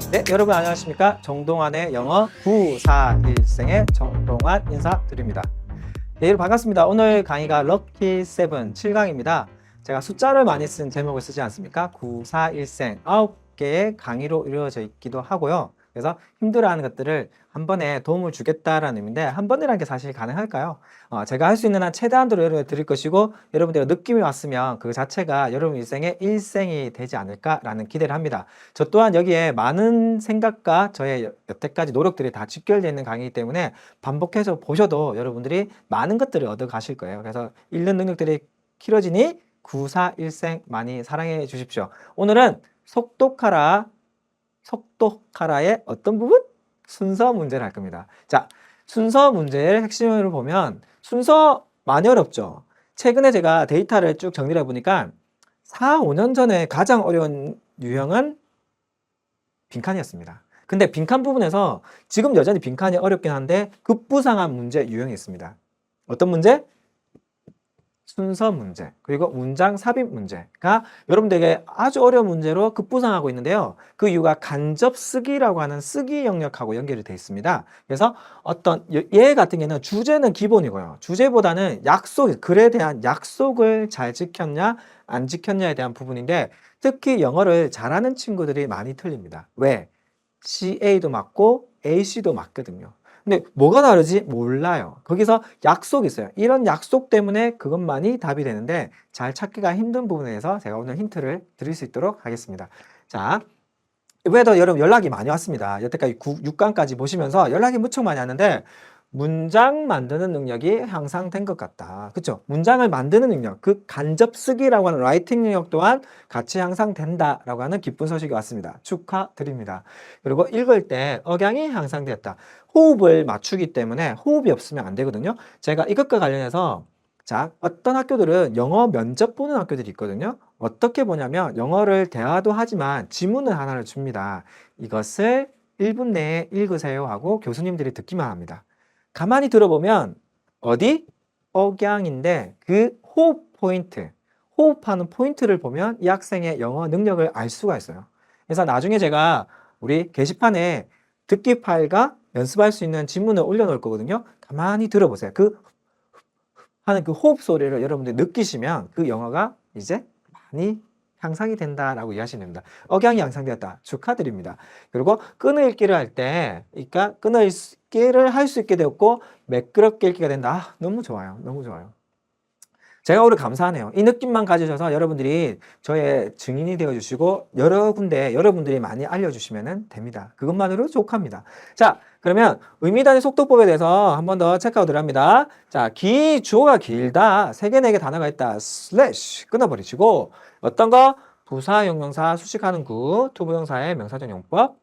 네, 여러분 안녕하십니까? 정동환의 영어 941생의 정동환 인사드립니다. 네, 여러분 반갑습니다. 오늘 강의가 럭키 7, 7강입니다. 제가 숫자를 많이 쓴 제목을 쓰지 않습니까? 941생 9개의 강의로 이루어져 있기도 하고요. 그래서 힘들어하는 것들을 한 번에 도움을 주겠다라는 의미인데 한 번이라는 게 사실 가능할까요? 제가 할 수 있는 한 최대한으로 여러분들 드릴 것이고 여러분들의 느낌이 왔으면 그 자체가 여러분 일생의 일생이 되지 않을까라는 기대를 합니다. 저 또한 여기에 많은 생각과 저의 여태까지 노력들이 다 직결되어 있는 강의이기 때문에 반복해서 보셔도 여러분들이 많은 것들을 얻어 가실 거예요. 그래서 읽는 능력들이 길어지니 941생 많이 사랑해 주십시오. 오늘은 속독하라의 어떤 부분? 순서 문제를 할 겁니다. 자, 순서 문제의 핵심을 보면 순서 많이 어렵죠. 최근에 제가 데이터를 쭉 정리를 해보니까 4, 5년 전에 가장 어려운 유형은 빈칸이었습니다. 근데 빈칸 부분에서 지금 여전히 빈칸이 어렵긴 한데 급부상한 문제 유형이 있습니다. 어떤 문제? 순서 문제, 그리고 문장 삽입 문제가 여러분들에게 아주 어려운 문제로 급부상하고 있는데요. 그 이유가 간접 쓰기라고 하는 쓰기 영역하고 연결이 되어 있습니다. 그래서 어떤 얘 같은 경우는 주제는 기본이고요. 주제보다는 글에 대한 약속을 잘 지켰냐 안 지켰냐에 대한 부분인데 특히 영어를 잘하는 친구들이 많이 틀립니다. 왜? CA도 맞고 AC도 맞거든요. 근데 뭐가 다르지? 몰라요. 거기서 약속이 있어요. 이런 약속 때문에 그것만이 답이 되는데 잘 찾기가 힘든 부분에서 제가 오늘 힌트를 드릴 수 있도록 하겠습니다. 자, 이번에도 여러분 연락이 많이 왔습니다. 여태까지 6강까지 보시면서 연락이 무척 많이 왔는데 문장 만드는 능력이 향상된 것 같다. 그쵸? 문장을 만드는 능력, 그 간접 쓰기라고 하는 라이팅 능력 또한 같이 향상된다라고 하는 기쁜 소식이 왔습니다. 축하드립니다. 그리고 읽을 때 억양이 향상되었다. 호흡을 맞추기 때문에 호흡이 없으면 안 되거든요. 제가 이것과 관련해서 자, 어떤 학교들은 영어 면접 보는 학교들이 있거든요. 어떻게 보냐면 영어를 대화도 하지만 지문을 하나를 줍니다. 이것을 1분 내에 읽으세요 하고 교수님들이 듣기만 합니다. 가만히 들어보면 어디? 억양인데 그 호흡 포인트, 호흡하는 포인트를 보면 이 학생의 영어 능력을 알 수가 있어요. 그래서 나중에 제가 우리 게시판에 듣기 파일과 연습할 수 있는 지문을 올려놓을 거거든요. 가만히 들어보세요. 하는 그 호흡 소리를 여러분들이 느끼시면 그 영어가 이제 많이 향상이 된다라고 이해하시면 됩니다. 억양이 향상되었다. 축하드립니다. 그리고 끊어읽기를 할 때, 그러니까 끊어읽기를 할 수 있게 되었고 매끄럽게 읽기가 된다. 아, 너무 좋아요. 너무 좋아요. 제가 오늘 감사하네요. 이 느낌만 가지셔서 여러분들이 저의 증인이 되어주시고 여러 군데 여러분들이 많이 알려주시면 됩니다. 그것만으로 족합니다. 자, 그러면 의미단위 속도법에 대해서 한 번 더 체크아웃을 합니다. 자, 주어가 길다. 3개, 4개 단어가 있다. 슬래시 끊어버리시고 어떤 거? 부사, 용명사, 수식하는 구, 투부정사의 명사적 용법,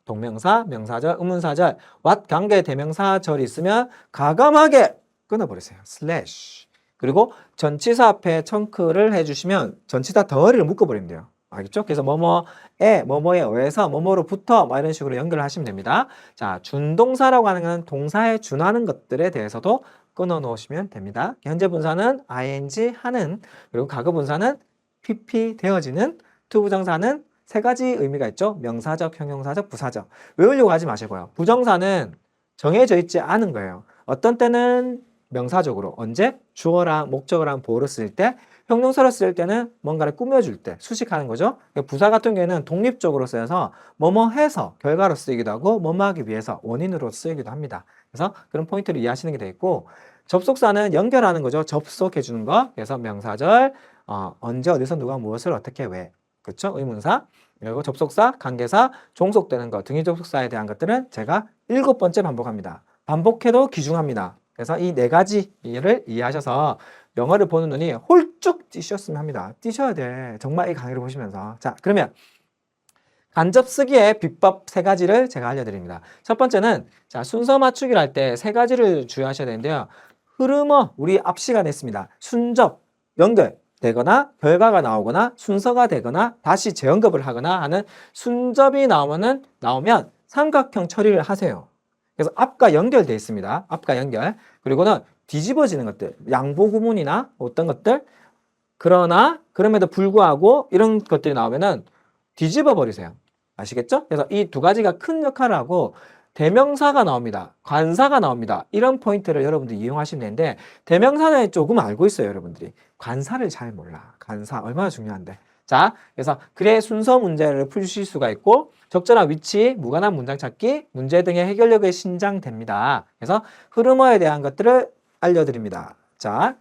동명사, 명사절, 의문사절, what 관계 대명사절이 있으면 과감하게 끊어버리세요. 슬래시. 그리고 전치사 앞에 청크를 해주시면 전치사 덩어리를 묶어버리면 돼요. 알겠죠? 그래서 뭐뭐에 의해서 뭐뭐로부터 뭐 이런 식으로 연결을 하시면 됩니다. 자, 준동사라고 하는 건 동사에 준하는 것들에 대해서도 끊어 놓으시면 됩니다. 현재 분사는 ing 하는, 그리고 과거 분사는 pp 되어지는, 투부정사는 3가지 의미가 있죠. 명사적, 형용사적, 부사적. 외우려고 하지 마시고요. 부정사는 정해져 있지 않은 거예요. 어떤 때는 명사적으로 언제? 주어랑 목적어랑 보어를 쓸 때, 형용사를 쓸 때는 뭔가를 꾸며줄 때 수식하는 거죠. 부사 같은 경우에는 독립적으로 쓰여서 뭐뭐 해서 결과로 쓰이기도 하고 뭐뭐 하기 위해서 원인으로 쓰이기도 합니다. 그래서 그런 포인트를 이해하시는 게 되겠고, 접속사는 연결하는 거죠. 접속해 주는 거. 그래서 명사절, 언제 어디서 누가 무엇을 어떻게 왜, 그렇죠? 의문사. 그리고 접속사, 관계사, 종속되는 것, 등위 접속사에 대한 것들은 제가 7번째 반복합니다. 반복해도 귀중합니다. 그래서 이 4가지를 이해하셔서 영어를 보는 눈이 홀쭉 뛰셨으면 합니다. 뛰셔야 돼. 정말 이 강의를 보시면서. 자, 그러면 간접 쓰기의 비법 3가지를 제가 알려드립니다. 첫 번째는 자, 순서 맞추기를 할 때 3가지를 주의하셔야 되는데요. 흐름어, 우리 앞 시간에 했습니다. 순접, 연결되거나 결과가 나오거나 순서가 되거나 다시 재언급을 하거나 하는 순접이 나오면 삼각형 처리를 하세요. 그래서 앞과 연결되어 있습니다. 앞과 연결. 그리고는 뒤집어지는 것들, 양보 구문이나 어떤 것들, 그러나 그럼에도 불구하고 이런 것들이 나오면은 뒤집어 버리세요. 아시겠죠? 그래서 이 두 가지가 큰 역할을 하고 대명사가 나옵니다. 관사가 나옵니다. 이런 포인트를 여러분들이 이용하시면 되는데 대명사는 조금 알고 있어요, 여러분들이. 관사를 잘 몰라. 관사 얼마나 중요한데. 자, 그래서 글의 순서 문제를 풀실 수가 있고 적절한 위치, 무관한 문장 찾기, 문제 등의 해결력이 신장됩니다. 그래서 흐름어에 대한 것들을 알려드립니다. 자,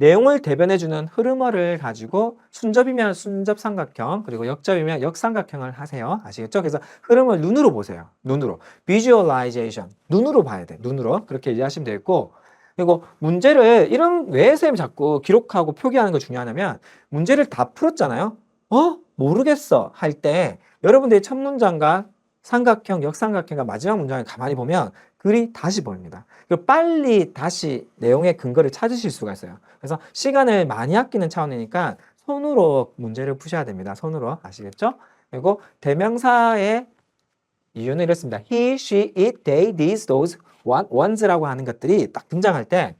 내용을 대변해주는 흐름어를 가지고 순접이면 순접삼각형 그리고 역접이면 역삼각형을 하세요. 아시겠죠? 그래서 흐름을 눈으로 보세요. 눈으로. visualization. 눈으로 봐야 돼. 눈으로. 그렇게 이해하시면 되겠고 그리고 문제를 이런 왜 선생님이 자꾸 기록하고 표기하는 거 중요하냐면 문제를 다 풀었잖아요. 모르겠어 할 때 여러분들이 첫 문장과 삼각형, 역삼각형과 마지막 문장을 가만히 보면 글이 다시 보입니다. 그리고 빨리 다시 내용의 근거를 찾으실 수가 있어요. 그래서 시간을 많이 아끼는 차원이니까 손으로 문제를 푸셔야 됩니다. 손으로. 아시겠죠? 그리고 대명사의 이유는 이렇습니다. He, she, it, they, these, those, ones라고 하는 것들이 딱 등장할 때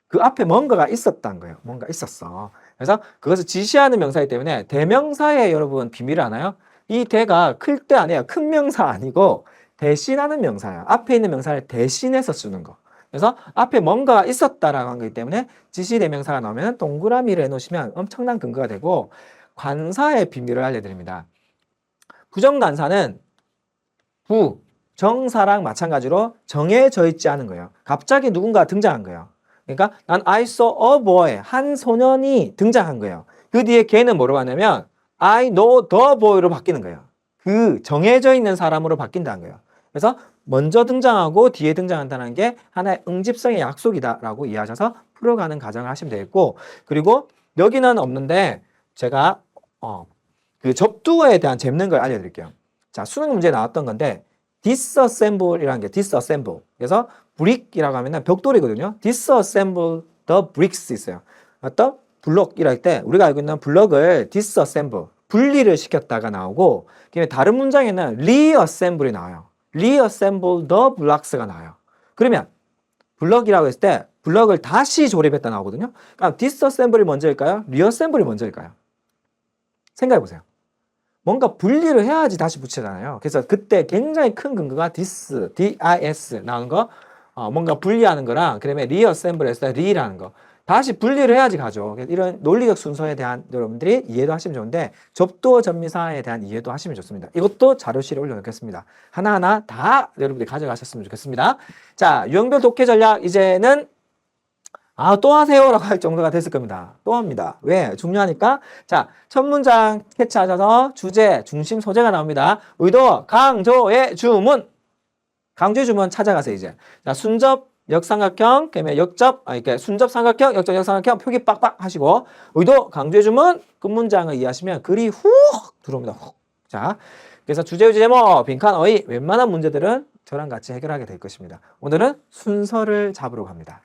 그 앞에 뭔가가 있었다는 거예요. 뭔가 있었어. 그래서 그것을 지시하는 명사이기 때문에 대명사에 여러분 비밀을 아나요? 이 대가 클 때 아니에요. 큰 명사 아니고 대신하는 명사예요. 앞에 있는 명사를 대신해서 쓰는 거. 그래서 앞에 뭔가가 있었다라고 한 거기 때문에 지시 대명사가 나오면 동그라미를 해놓으시면 엄청난 근거가 되고 관사의 비밀을 알려드립니다. 부정관사는 정사랑 마찬가지로 정해져 있지 않은 거예요. 갑자기 누군가 등장한 거예요. 그러니까 난 I saw a boy, 한 소년이 등장한 거예요. 그 뒤에 걔는 뭐로 가냐면 I know the boy로 바뀌는 거예요. 그 정해져 있는 사람으로 바뀐다는 거예요. 그래서 먼저 등장하고 뒤에 등장한다는 게 하나의 응집성의 약속이다라고 이해하셔서 풀어가는 과정을 하시면 되겠고 그리고 여기는 없는데 제가 그 접두어에 대한 재밌는 걸 알려드릴게요. 자, 수능 문제에 나왔던 건데 disassemble이라는 게 disassemble. 그래서 brick이라고 하면 벽돌이거든요. disassemble the bricks 있어요. 어떤 블록이랄 때 우리가 알고 있는 블록을 disassemble, 분리를 시켰다가 나오고 그다음에 다른 문장에는 reassemble이 나와요. reassemble the blocks가 나와요. 그러면 블럭이라고 했을 때 블럭을 다시 조립했다 나오거든요. 그러니까 disassemble이 먼저일까요? reassemble이 먼저일까요? 생각해 보세요. 뭔가 분리를 해야지 다시 붙이잖아요. 그래서 그때 굉장히 큰 근거가 dis 나오는 거, 뭔가 분리하는 거랑 그다음에 reassemble 했을 때 re라는 거. 다시 분리를 해야지 가죠. 이런 논리적 순서에 대한 여러분들이 이해도 하시면 좋은데 접두어 전미사에 대한 이해도 하시면 좋습니다. 이것도 자료실에 올려놓겠습니다. 하나하나 다 여러분들이 가져가셨으면 좋겠습니다. 자, 유형별 독해 전략 이제는 또 하세요라고 할 정도가 됐을 겁니다. 또 합니다. 왜? 중요하니까. 자, 첫 문장 캐치하셔서 주제, 중심, 소재가 나옵니다. 의도, 강조의 주문. 강조의 주문 찾아가세요, 이제. 자, 순접, 역삼각형, 그다음에 역접, 이렇게 순접 삼각형, 역접 역삼각형 표기 빡빡 하시고 의도, 강조의 주문, 끝문장을 이해하시면 글이 훅 들어옵니다. 훅. 자, 그래서 주제, 의제, 제목, 빈칸, 어휘 웬만한 문제들은 저랑 같이 해결하게 될 것입니다. 오늘은 순서를 잡으러 갑니다.